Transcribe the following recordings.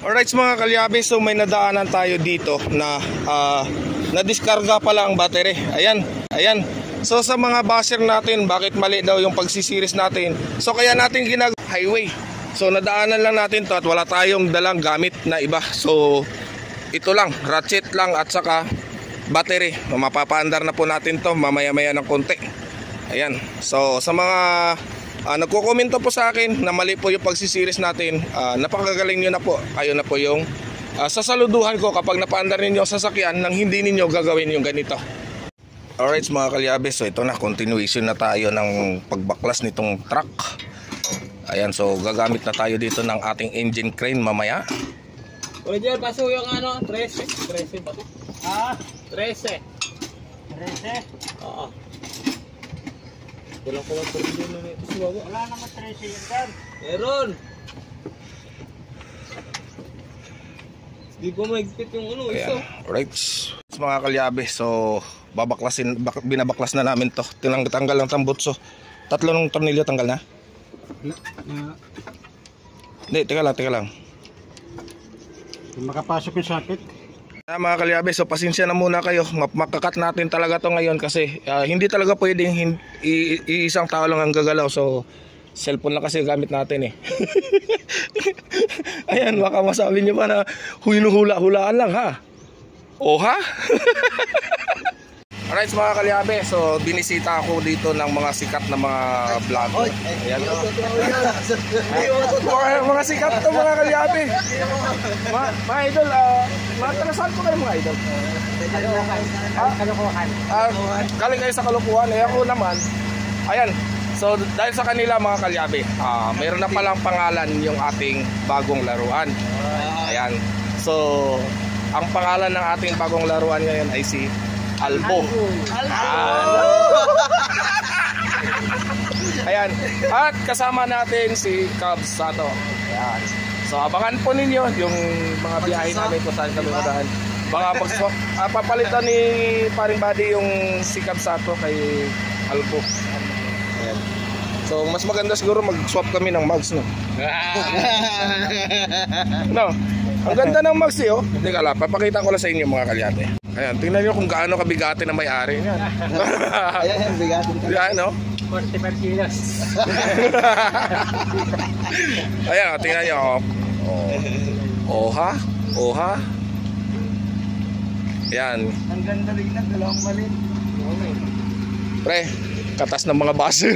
Alright mga kalyabe, so may nadaanan tayo dito na nadiskarga pala ang battery. Ayan. So sa mga basher natin, bakit mali daw yung pagsisiris natin? So kaya natin highway. So nadaanan lang natin to at wala tayong dalang gamit na iba. So ito lang, ratchet lang at saka battery. Mapapaandar na po natin to mamaya-maya ng konti. Ayan. So sa mga nagko-komento po sa akin na mali po yung pagsisiris natin, napakagaling nyo na po. Kayo na po yung sasaluduhan ko kapag napaandar ninyo ang sasakyan nang hindi ninyo gagawin yung ganito. Alright mga kalyabe, so ito na, continuation na tayo ng pagbaklas nitong truck. Ayan, so gagamit na tayo dito ng ating engine crane mamaya. Roger, paso yung 13 ba? 13. Oo. Wala ko lang tornilyo na ito. Wala naman 13 yan, sir. Meron. Hindi ko maigpit yung isa. Alright mga kalyabe, so binabaklas na namin to. Tinanggal lang tambutso. 3 ng tornilyo tanggal na? Hindi, teka lang. Makapasok yung socket. Mga kalyabe, so pasensya na muna kayo. Makakat natin talaga to ngayon kasi hindi talaga pwedeng isang tao lang ang gagalaw. So cellphone lang kasi gamit natin eh. Ayan, baka masabi nyo pa na hinuhula-hulaan lang ha. O ha? Alright mga kalyabe, so binisita ako dito ng mga sikat na mga vlogger. Ayan mga sikat to mga kalyabe. Mga idol, matalasan ko kayo mga idol. Kalukuhan. Galing kayo sa Kalukuhan, eh ako naman. Ayan, so dahil sa kanila mga kalyabe, mayroon na palang pangalan yung ating bagong laruan. Ayan, so ang pangalan ng ating bagong laruan ngayon ay si Albo. Ayan. At kasama natin si Cubs Sato. Ayan. So abangan po ninyo yung mga biyahe namin kung saan kami madahan. Baka papalitan ni Paring Buddy yung si Cubs Sato kay Albo. Ayan. So mas maganda siguro mag-swap kami ng mugs, no? No? Ang ganda ng mugs eh, oh. Teka lang, papakita ko lang sa inyo mga kalyate. Ayan, tingnan nyo kung gaano kabigate na may-ari. Ayan, bigate. Ayan, no? 45 kilos. Ayan, tingnan nyo. Oha. Ayan. Ang ganda rin na, dalawang malit. Pre, katas ng mga basher.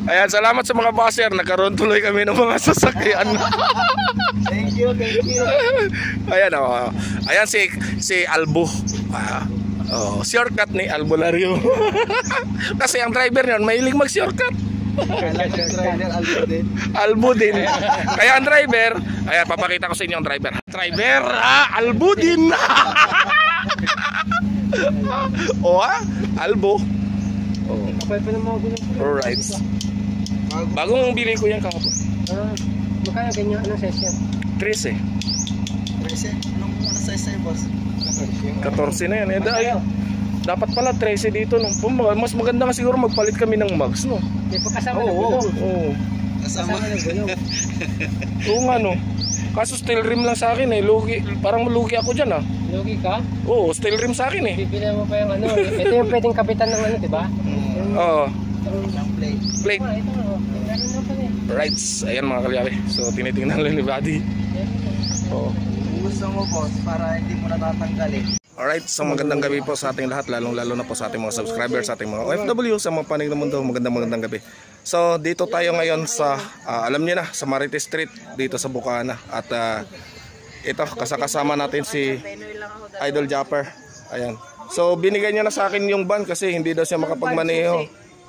Ayan, salamat sa mga basher. Nagkaroon tuloy kami ng mga sasakyan. Thank you. Ayan, ayan si Albo. Shortcut ni Albolario. Kasi ang driver niyon mahilig mag-shortcut. Albo din. Kaya ang driver, ayan, papakita ko sa inyo ang driver. Albo din. Albo. Alright. Bagong bili ko yan kahapon. Magkano ganyan? Anong size yan? 13. Anong size sa'yo, boss? 14 na yan. Dapat pala 13 dito. No? Mas maganda nga siguro magpalit kami ng mugs, no? Di pa kasama ng gulong. Oo. Kasama ng gulong. Oo nga, no? Kaso steel rim lang sa akin eh. Parang malugi ako dyan ah. Lugi ka? Oo, steel rim sa akin eh. Bibili mo pa yung ano. Ito yung pwedeng kapitan ng ano, di ba? Oo. Plate. Right. Ayan mga kalyabe. So tinitingnan lang ni Buddy. Oo. Gusto mo, boss, para hindi mo natatanggalin. Alright, so magandang gabi po sa ating lahat, lalong-lalo na po sa ating mga subscribers, sa ating mga OFW, sa mga panig ng mundo. Magandang gabi. So dito tayo ngayon sa, alam niyo na, sa Marites Street, dito sa Bukana. At ito, kasama natin si Idol Japper. Ayan. So binigay niya na sa akin yung van kasi hindi daw siya makapagmaneho.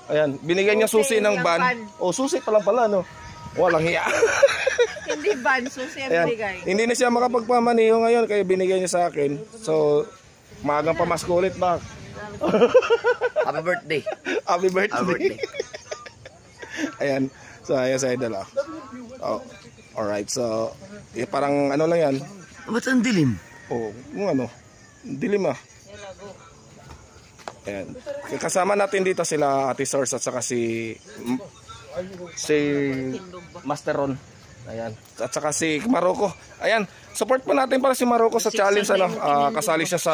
Ayan, binigay niya susi ng van. Oh, susi pa lang pala, no? Walang hiya. Hindi van, susi ang binigay. Hindi na siya makapagpamaniho ngayon kaya binigay niya sa akin. So, magang pamasko ulit ba? Happy birthday. Happy birthday. Ayan. So, ayan sa idol. Oh. Alright, so parang ano lang yan. Ba't ang dilim? Oh, ano? Dilim ah. Ayan. Kasama natin dito sila Ate Source at saka si si Master Ron. Ayan. At saka si Maroko. Ayan. Support po natin para si Maroko sa challenge. Ano? Kasali siya sa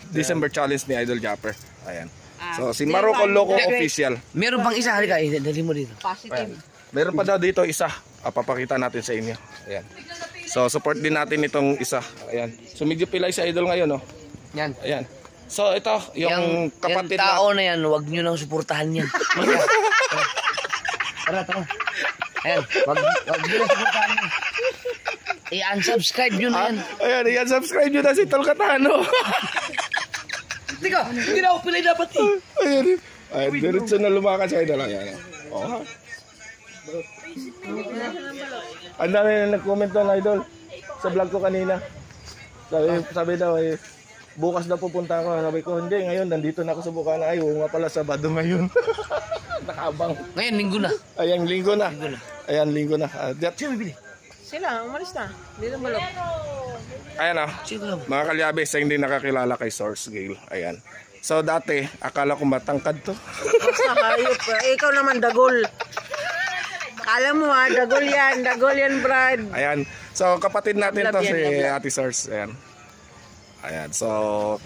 December challenge ni Idol Japper. Ayan. So si Maroko Loco Official. Meron pang isa, halika, dali mo dito. Positive. Meron pa daw dito isa. Papakita natin sa inyo. Ayan. So support din natin itong isa. Ayan. So medyo pilay si Idol ngayon, no? Yan. Ayan. So ito, yung kapatid yung tao na yan, huwag nyo nang suportahan yan. Tara. Ayan, wag nyo nang suportahan yan. I-unsubscribe nyo na yan. Ayan, i-unsubscribe nyo na si Tol Katano. Tika, hindi na ako pilay dapat eh. Ayan. Ayan, diretso na lumakas si Idol. Ayan. Oh. Ang dami na nag-comment doon, Idol. Sa vlog ko kanina. Sabi daw, bukas na pupunta ako. Sabi ko, hindi, ngayon, nandito na ako sa Bukana. Ay, oo nga pala, Sabado ngayon. Nakabang. Ngayon, linggo na. Ayan, linggo na. Ayan, linggo na. Sino bibili? Sila, umalis na. Dito balok. Ayan mga kalyabe, sa hindi nakakilala kay Source Gale. Ayan. So dati, akala ko matangkad to. Basta hayop. Ikaw naman dagol. Alam mo dagol yan Brad. Ayan. So kapatid natin to si Ate Source. Ayan. Ayan. So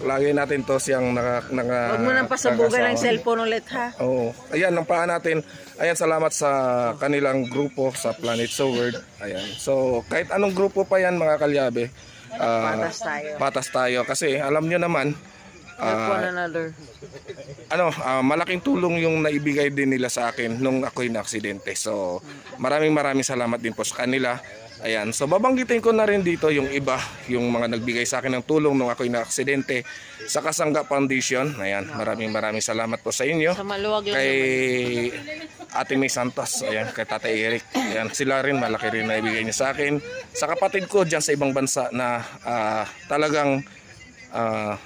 lagi natin to siyang Huwag mo nang pasabugan ng cellphone ulit ha. Oo. Ayan, ang paa natin. Ayan, salamat sa kanilang grupo sa Planet Sword. Ayan. So kahit anong grupo pa yan mga kalyabe, patas tayo. Kasi alam nyo naman, one another. Malaking tulong yung naibigay din nila sa akin nung ako'y na-aksidente. So maraming salamat din po sa kanila. Ayan, so babanggitin ko na rin dito yung iba, yung mga nagbigay sa akin ng tulong nung ako'y na-aksidente sa Kasangga Foundation. Ayan, maraming salamat po sa inyo. Sa maluwag yung kay Ate May Santos, ayan, kay Tatay Eric. Ayan, sila rin, malaki rin na ibigay niya sa akin. Sa kapatid ko dyan sa ibang bansa na talagang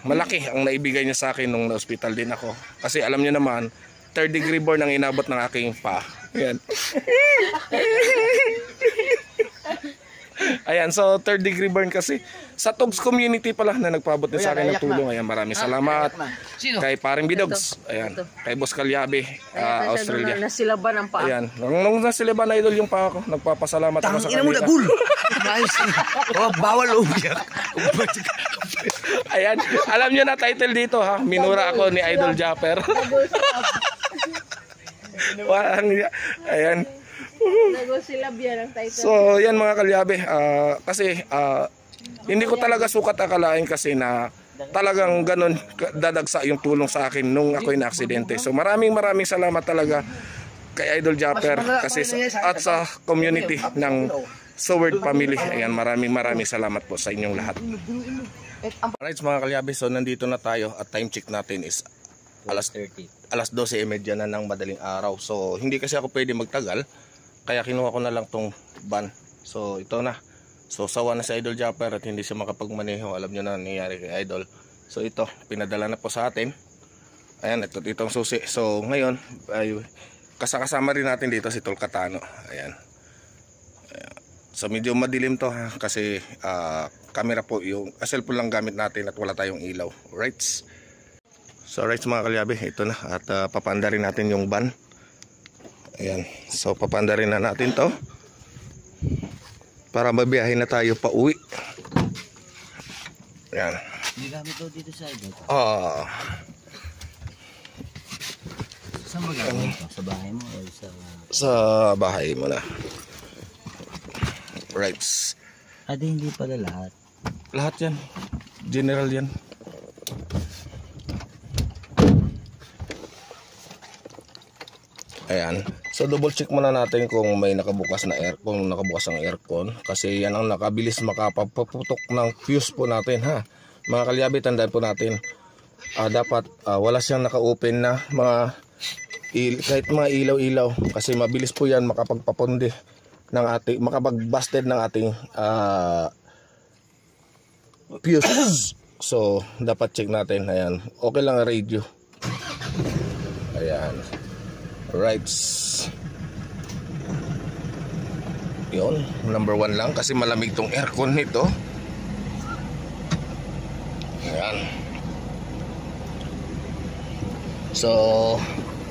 malaki ang naibigay niya sa akin nung na-hospital din ako. Kasi alam niyo naman, 3rd degree burn ang inabot ng aking paa. Ayan. Ayan, so 3rd degree burn kasi sa Togs community pala na nagpaabot din sa akin ng tulong. Ayan, maraming salamat. Kay Paring Bidogs, ayan, kay Boss Kalyabe, Australia. Nasilaban ang paa. Ayan, nung nasilaban na Idol yung paa ko, nagpapasalamat ako sa kanila. Tangina mo dagul. Bawal umiyak. Ayan, alam nyo na title dito ha, minura ako ni Idol Japper. Ayan. So yan mga kalyabe, kasi hindi ko talaga sukat akalain kasi na talagang ganun dadagsa yung tulong sa akin nung ako'y na-aksidente. So maraming salamat talaga kay Idol Japper kasi at sa community ng Sword Family. Ayan, maraming salamat po sa inyong lahat. Alright mga kalyabe, so nandito na tayo at time check natin is alas 12:30 na ng madaling araw. So hindi kasi ako pwede magtagal, kaya kinuha ko na lang tong van. So ito na. So sawa na si Idol Japper at hindi siya makapagmaneho. Alam nyo na nangyayari kay Idol. So ito, pinadala na po sa atin. Ayan, itong susi. So ngayon, ay kasama rin natin dito si Tol Katano. Ayan. So medyo madilim to ha, kasi camera po yung cellphone lang gamit natin at wala tayong ilaw. Right? So right mga kalyabe, ito na at papanda rin natin yung van. Ayan, so papanda rin na natin to para mabiyahin na tayo pa uwi. Ayan. Hindi gamit daw dito sa Idol. Saan ba gagawin ito? Sa bahay mo o sa bahay mo na. Right. Hindi pala lahat. Lahat yan. General yan. Ayan. So double check muna natin kung may nakabukas na aircon, nakabukas ang aircon kasi yan ang nakabilis makapaputok ng fuse po natin ha. Mga kalyabe, tandaan po natin dapat wala siyang naka-open na kahit mga ilaw-ilaw kasi mabilis po yan makapagpaponde ng ating, makapag-busted ng ating fuse. So dapat check natin. Ayan, okay lang ang radio. Ayan. Right. Yun, number 1 lang kasi malamig tong aircon nito. Ayan. So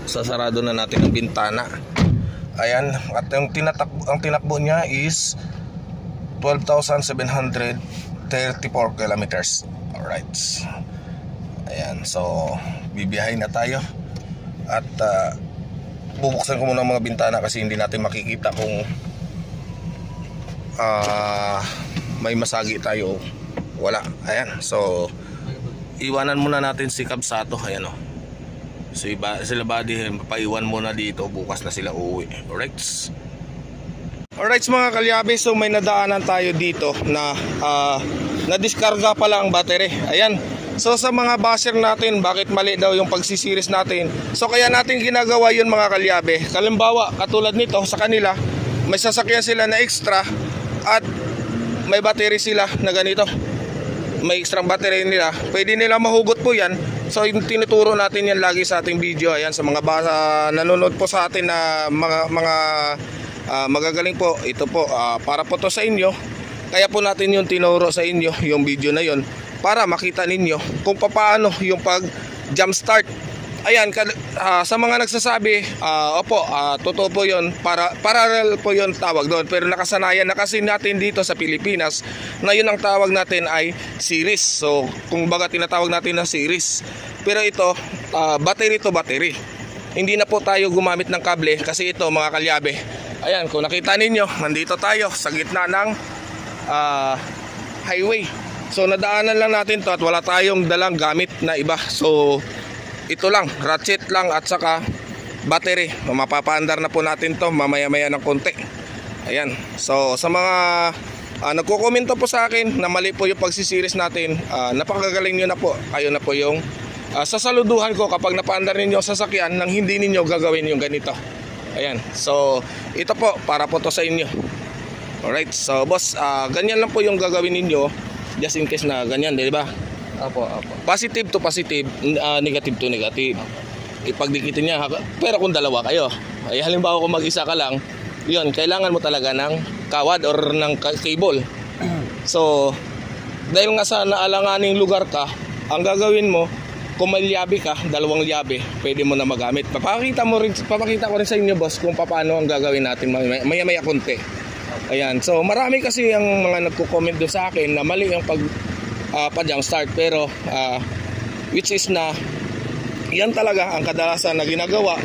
sasarado na natin ang bintana Ayan, at ang tinakbo niya is 12,734 kilometers. Alright. Ayan, so bibiyahin na tayo. At bubuksan ko muna ang mga bintana kasi hindi natin makikita kung may masagi tayo. Wala. Ayan, so iwanan muna natin si Kabsato. Ayan o. So sila buddy, paiwan muna dito. Bukas na sila uuwi. Alright. Alright mga kalyabe, so may nadaanan tayo dito na nadiskarga pala ang battery. Ayan. So sa mga basher natin, bakit mali daw yung pagsisiris natin? So kaya natin ginagawa yun mga kalyabe. Kalimbawa, katulad nito sa kanila, may sasakyan sila na extra at may battery sila na ganito. May extra battery nila. Pwede nila mahugot po yan. So tinuturo natin yan lagi sa ating video. Ayan, sa mga nanonood po sa atin na mga magagaling po. Ito po, para po to sa inyo. Kaya po natin yung tinuro sa inyo, yung video na yon, para makita ninyo kung paano yung pag jump start. Ayan, sa mga nagsasabi, opo, totoo po yun, parallel po yun tawag doon. Pero nakasanayan na kasi natin dito sa Pilipinas na yun ang tawag natin ay series. So kung baga tinatawag natin na series. Pero ito, battery to battery. Hindi na po tayo gumamit ng kable kasi ito mga kalyabe. Ayan, kung nakita ninyo, nandito tayo sa gitna ng highway. So nadaanan lang natin to at wala tayong dalang gamit na iba. So ito lang, ratchet lang at saka battery. Mapapaandar na po natin to mamaya-maya ng konti. Ayan. So sa mga nagko-komento po sa akin na mali po yung pagsisiris natin, napakagaling nyo na po. Kayo na po yung sasaluduhan ko kapag napaandar ninyo sa sasakyan nang hindi ninyo gagawin yung ganito. Ayan. So ito po, para po to sa inyo. Alright. So boss, ganyan lang po yung gagawin ninyo just in case na ganyan, di ba? Apo. Positive to positive, negative to negative. Ipagdikitin niya. Pero kung dalawa kayo, ay halimbawa kung mag-isa ka lang, yun, kailangan mo talaga ng kawad or ng cable. So dahil nga sa naalanganing lugar ka, ang gagawin mo, kung may liyabe ka, dalawang liyabe, pwede mo na magamit. Papakita ko rin sa inyo boss kung paano ang gagawin natin maya-maya konti. Ayan, so marami kasi ang mga nagko-comment doon sa akin na mali yung pa-jump start, pero which is na yan talaga ang kadalasan na ginagawa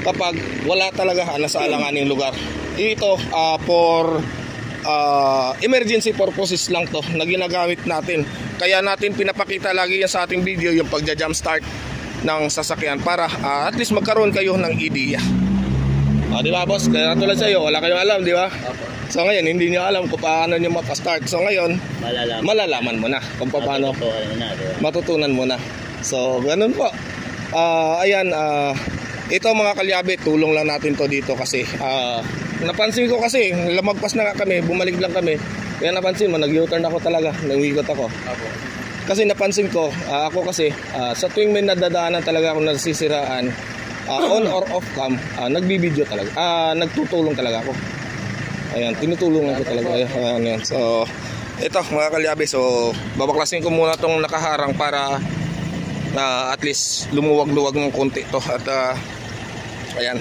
kapag wala talaga nasa alanganing lugar. Ito for emergency purposes lang to na ginagamit natin. Kaya natin pinapakita lagi yan sa ating video, yung pagja-jump start ng sasakyan para at least magkaroon kayo ng idea. Di ba boss? Kaya tulad sa iyo, wala kayong alam, di ba? So ngayon, hindi nyo alam kung paano nyo mapastart. So ngayon, malalaman mo na kung paano, matutunan mo na. So ganun po. Ayan, ito mga kalyabe, tulong lang natin to dito kasi napansin ko kasi, lamagpas na nga kami, bumalik lang kami. Kaya napansin mo, nag-U-turn ako talaga, nag-wigot ako. Kasi napansin ko, ako kasi, sa tuwing may nadadaanan talaga ako nasisiraan, on or off cam, nagbibideo talaga, nagtutulong talaga ako. Ayan, tinutulungan ko talaga. Ayan. So ito mga kalyabe, so babaklasin ko muna tong nakaharang para at least lumuwag-luwag ng konti to. At ayan,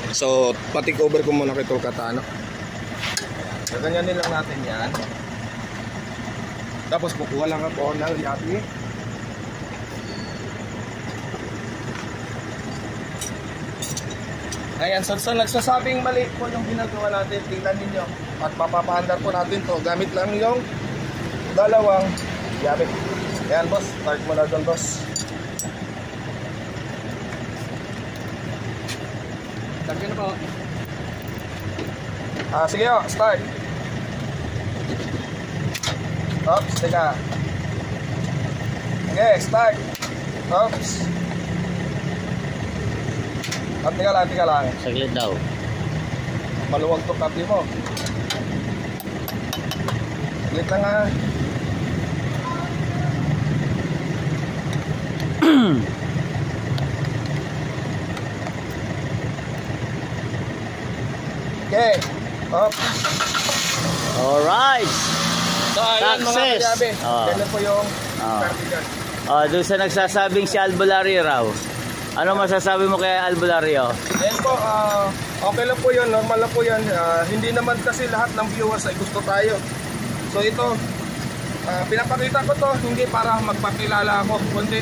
so patik over ko muna kay Tolkatano. So ganyanin lang natin yan. Tapos kukuha lang ako ng liyabe. Ayan, so nagsasabing mali po yung ginagawa natin, tingnan ninyo. At mapapaandar po natin to. Gamit lang yung dalawang liyabe. Ayan boss, start mo na doon boss. Start na po. Sige o, start. Oops, teka. Okay, start. Oops. Tika lang. Saglit daw. Maluwag to kable mo. Saglit lang ha. Okay. Oops. Alright. So ayan mga Success. kalyabe. Oh. Ganun po yung Doon sa nagsasabing si Albulario raw. Ano masasabi mo kay Albulario? Ayan po, Okay lang po yun, normal lang po yan. Hindi naman kasi lahat ng viewers ay gusto tayo. So ito, pinapakita ko to hindi para magpakilala ako, kundi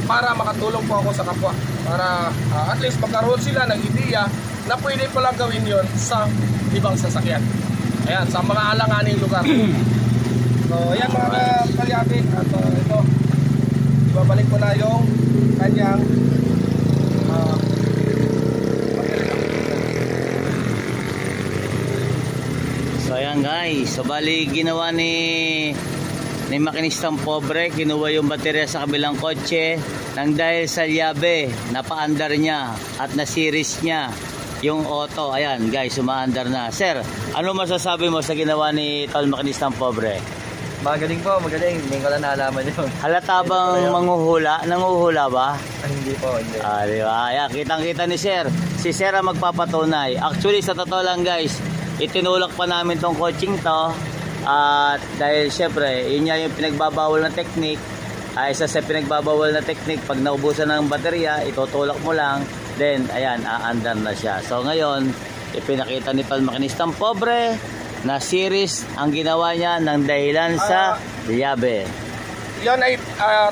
para makatulong po ako sa kapwa. Para at least magkaroon sila ng ideya na pwede pala gawin yon sa ibang sasakyan. Ayan, sa mga alanganing lugar. So ayan mga kalyabi, at ito, ibabalik ko na yung kanyang So ayan guys, so bali ginawa ni makinistang pobre, kinuha yung baterya sa kabilang kotse nang dahil sa liabe, napaandar niya at na-series niya yung auto. Ayan guys, umaandar na. Sir, ano masasabi mo sa ginawa ni tol makinistang pobre? Magaling po, magaling. Hindi ko lang naalaman yun. Halata bang manghuhula? Nanguhula ba? Hindi po, hindi. Di ba? Ayan, kitang-kita ni Sir. Si Sir ang magpapatunay. Actually, sa totoo lang guys, itinulak pa namin tong coaching to. At dahil syempre, yun nga yung pinagbabawal na technique. Isa sa pinagbabawal na technique, pag naubusan ng baterya, itutulak mo lang. Then, ayan, aandar na siya. So ngayon, ipinakita ni Tol Makinistang Pobre na series ang ginawa niya ng dahilan sa liabe. Yan ay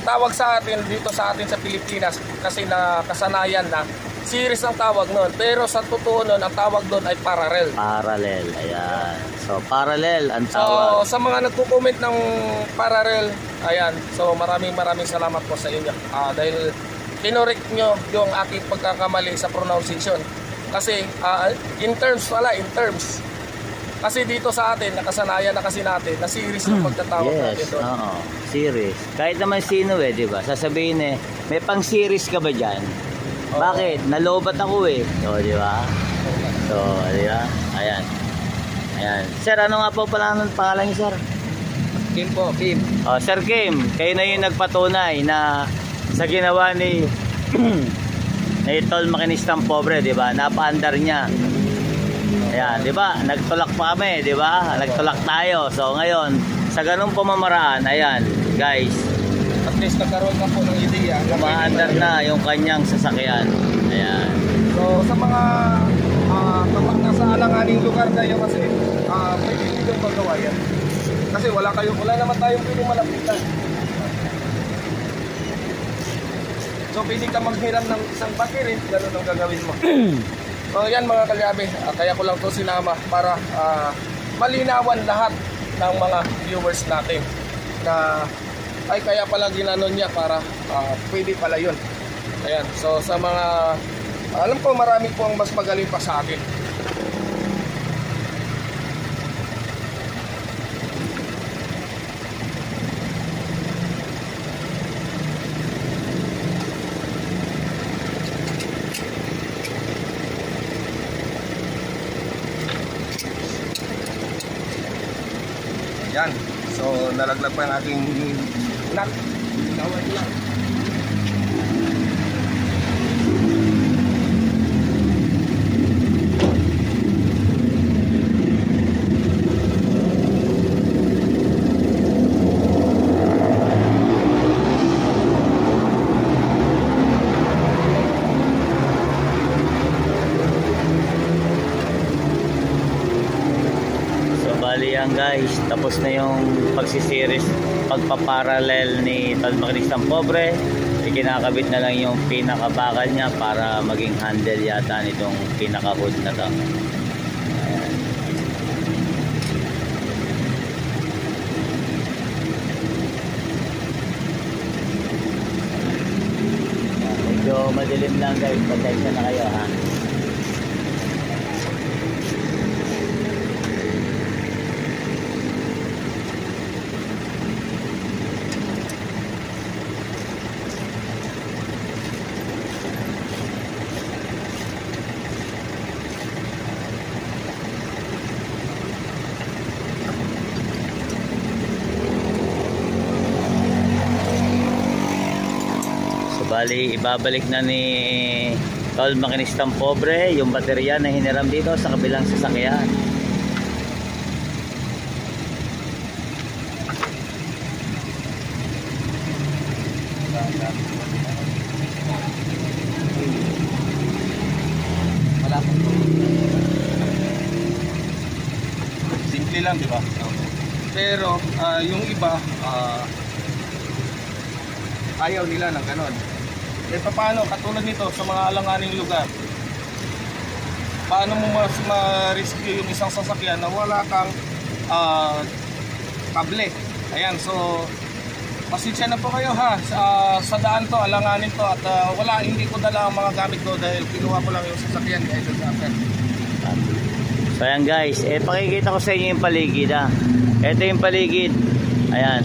tawag sa atin dito sa atin sa Pilipinas kasi nakasanayan na series ang tawag noon. Pero sa totoo noon, ang tawag doon ay parallel. Parallel, ayan. So, parallel ang So, tawag. sa mga nagko-comment ng parallel, ayan. So, maraming salamat po sa inyo. Dahil tinorek nyo yung aking pagkakamali sa pronunciation. Kasi, in terms. Kasi dito sa atin, nakasanayan na kasi natin na series yung pagtatawag natin Yes, doon. oo. Series. Kahit naman sino di ba? Sasabihin may pang-series ka ba dyan? Bakit? Nalobat ako di ba? So, di ba? Ayan. Ayan. Sir, ano nga po pala ang pangalan niyo, sir? Kim po, Kim. Sir Kim, kayo na yung nagpatunay na sa ginawa ni Tol Makinistang Pobre, di ba? Napaandar niya. Ayan, di ba? Nagtulak pa kami, di ba? Nagtulak tayo. So, ngayon, sa ganung pamamaraan, ayan, guys, At least nagkaroon na po ng ideya. umaandar na yung kanyang sasakyan. Ayan. So sa mga kapag nasa alanganing lugar kayo kasi pwede nyo magawa yan. Kasi wala naman tayong pwede malapitan. So pwede ka maghiram ng isang battery, gano'n ang gagawin mo. So yan mga kalyabe, kaya ko lang to sinama para malinawan lahat ng mga viewers natin na ay kaya pala ginanon niya para pwede pala yun. Ayan, so sa mga alam ko marami po ang mas magaling pa sa akin. Yan, so nalaglag pa yung ating nut. Gawin lang. Ayan guys, tapos na yung pagsisiris, pagpaparallel ni Tol Makinistang Pobre. Ikinakabit na lang yung pinakabakal niya para maging handle yata nitong pinaka-hood na to. Ayan. Medyo madilim lang guys, pasensya na kayo ha. Bali, ibabalik na ni Tol Makinistang Pobre yung baterya na hiniram dito sa kabilang sasakyan. Wala po. simple lang, di ba? Pero yung iba, ayaw nila ng ganon. Eh paano, katulad nito sa mga alanganing lugar, paano mo ma-rescue yung isang sasakyan na wala kang kable? Ayan, so pasensya na po kayo ha, sa daan to, alanganin to, at hindi ko dala ang mga gamit ko dahil kinuha ko lang yung sasakyan ni Idol Japper. So ayan guys, pakikita ko sa inyo yung paligid ha. Ito yung paligid. Ayan.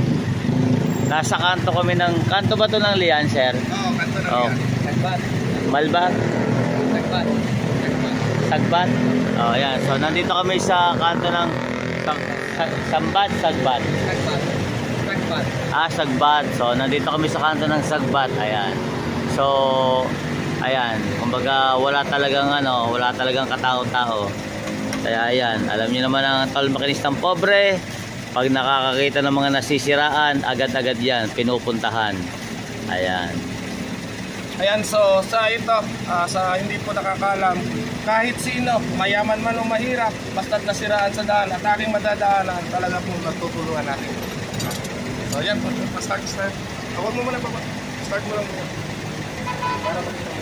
Nasa kanto kami ng, kanto ba to ng Lian, sir? Oo, kanto na Oh. yan. Nagbat. Malbat? Nagbat. Sagbat? Oh, ayan. So nandito kami sa kanto ng Sagbat. Nagbat. Nagbat. Sagbat. So nandito kami sa kanto ng Sagbat. Ayan. So ayan, kumbaga wala talagang katao-tao. Kaya ayan, alam niyo naman ang tol makinistang pobre, pag nakakakita ng mga nasisiraan, agad-agad yan pinupuntahan. Ayan. Ayan, so sa ito, sa hindi po nakakalam, kahit sino, mayaman man o mahirap, basta't nasiraan sa daan at aking madadaanan, talaga po matutulungan natin. So ayan, start. Huwag mo muna baba. Start mo lang muna. Para makita mo.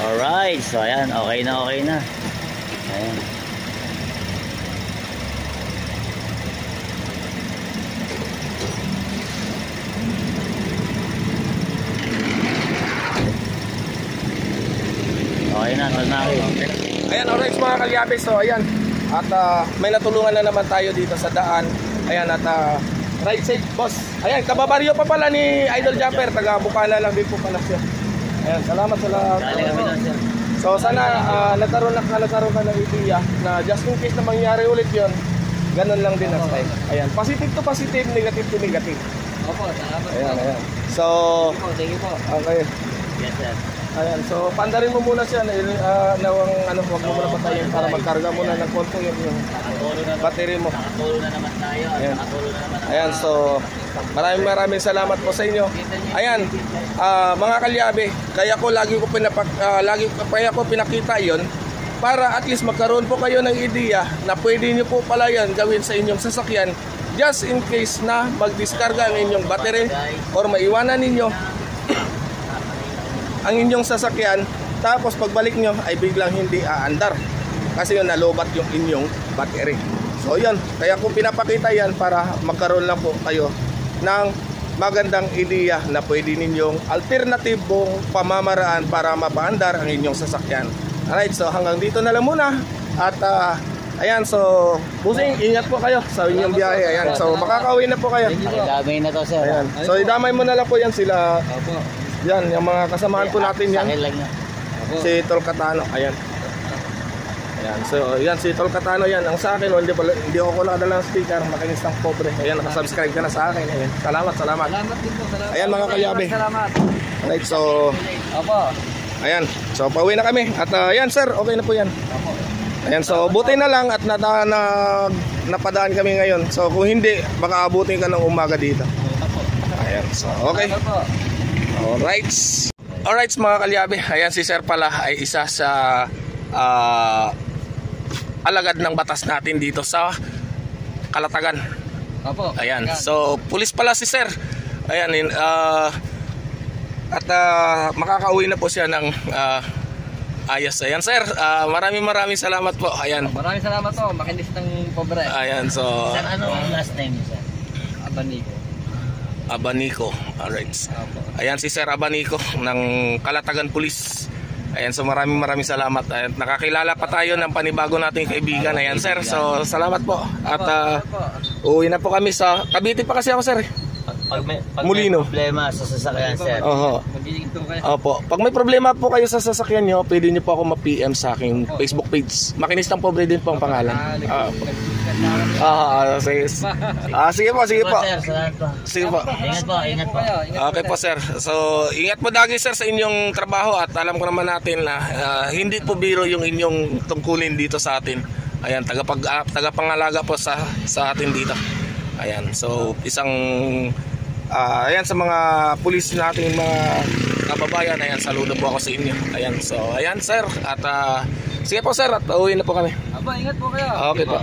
Alright, so ayan, okay na. Ayan. Okay na, tanawin. Ayan, alright mga kalyabe, so ayan. At may natulungan na naman tayo dito sa daan. Ayan, at right side, boss. Ayan, kababaryo pa pala ni Idol Japper, taga Bukana lang din po pala siya. Ayan, salamat sa lahat. Galing kami doon, sir. So sana nagkaroon ka ng idea na just in case na mangyari ulit yun, ganun lang din ang time. Ayan, positive to positive, negative to negative. Opo, salamat po. Ayan. So, Thank you po. okay. Yes, sir. Ayan, so pandarin mo muna siya huwag mo muna patayin para magkarga muna ng konti yung battery mo. Nakatulo na naman tayo. Ayan. Nakatulo na naman. Ayan, so maraming salamat po sa inyo. Ayan, mga kalyabe, kaya ko pinakita yon para at least magkaroon po kayo ng ideya na pwede nyo po pala yan gawin sa inyong sasakyan just in case na magdiskarga ang inyong battery or maiwanan ninyo ang inyong sasakyan, tapos pagbalik nyo ay biglang hindi aandar kasi yun nalobat yung inyong battery. So yun, kaya ko pinapakita yan para magkaroon lang po kayo ng magandang ideya na pwede ninyong alternatibong pamamaraan para mapaandar ang inyong sasakyan. Alright, so hanggang dito na lang muna. At ayan, so busing, ingat po kayo sa inyong biyahe. Ayan, so makakauwi na po kayo. Damay na to, sir. Ayan, so idamay mo na lang po yan sila. Opo. Yan, yung mga kasamahan po natin yan. Sa akin lang yan. Si Tol Catano, ayan. Ayan, so yan si Tol Catano yan. Ang sa akin, hindi ako nakadala ng sticker, makinistang pobre. Ayan, nakasubscribe ka na sa akin. Ayan. Salamat. Salamat din po. Salamat. Ayan mga kalyabe. Salamat. Alright, so Opo. ayan, so pauwi na kami. At ayan sir, okay na po yan. Opo. Ayan, so buti na lang at napadaan kami ngayon. So kung hindi, baka abutin ka ng umaga dito. Ayan, so okay. Salamat po. Alright mga kalyabe, ayan si sir pala ay isa sa alagad ng batas natin dito sa Kalatagan. Opo. Ayan, so pulis pala si sir. Ayan, at makakauwi na po siya ng ayos. Ayan sir, maraming salamat po. Ayan. Maraming salamat po. Makinis ng pobre. Ayan, so Sir, ano ang last name niyo, sir? Abanico. Abanico. Alright. Opo. Ayan si Sir Abanico ng Kalatagan Police. Ayan, so maraming salamat. Ayan, nakakilala pa tayo ng panibago nating kaibigan. Ayan sir, so salamat po. At uwi na po kami sa Cavite pa kasi ako sir. Pag may Molino. problema sa sasakyan, sir. Oho. Magiging kayo. Opo. Pag may problema po kayo sa sasakyan nyo, pwede nyo po ako ma-PM sa aking Facebook page. Makinistang pobre din po ang pangalan. Sige. Sige po. Sir, salamat po. Sige po. Ingat po. Okay po sir. So ingat po lagi sir sa inyong trabaho at alam ko naman natin na hindi po biro yung inyong tungkulin dito sa atin. Ayan, tagapangalaga po sa atin dito. Ayan, so isang Ayan, sa mga pulis natin, mga kababayan, ayan, saludo po ako sa inyo. Ayan, so ayan sir, at sige po sir, at uwi na po kami. Aba, ingat po kayo. Okay po.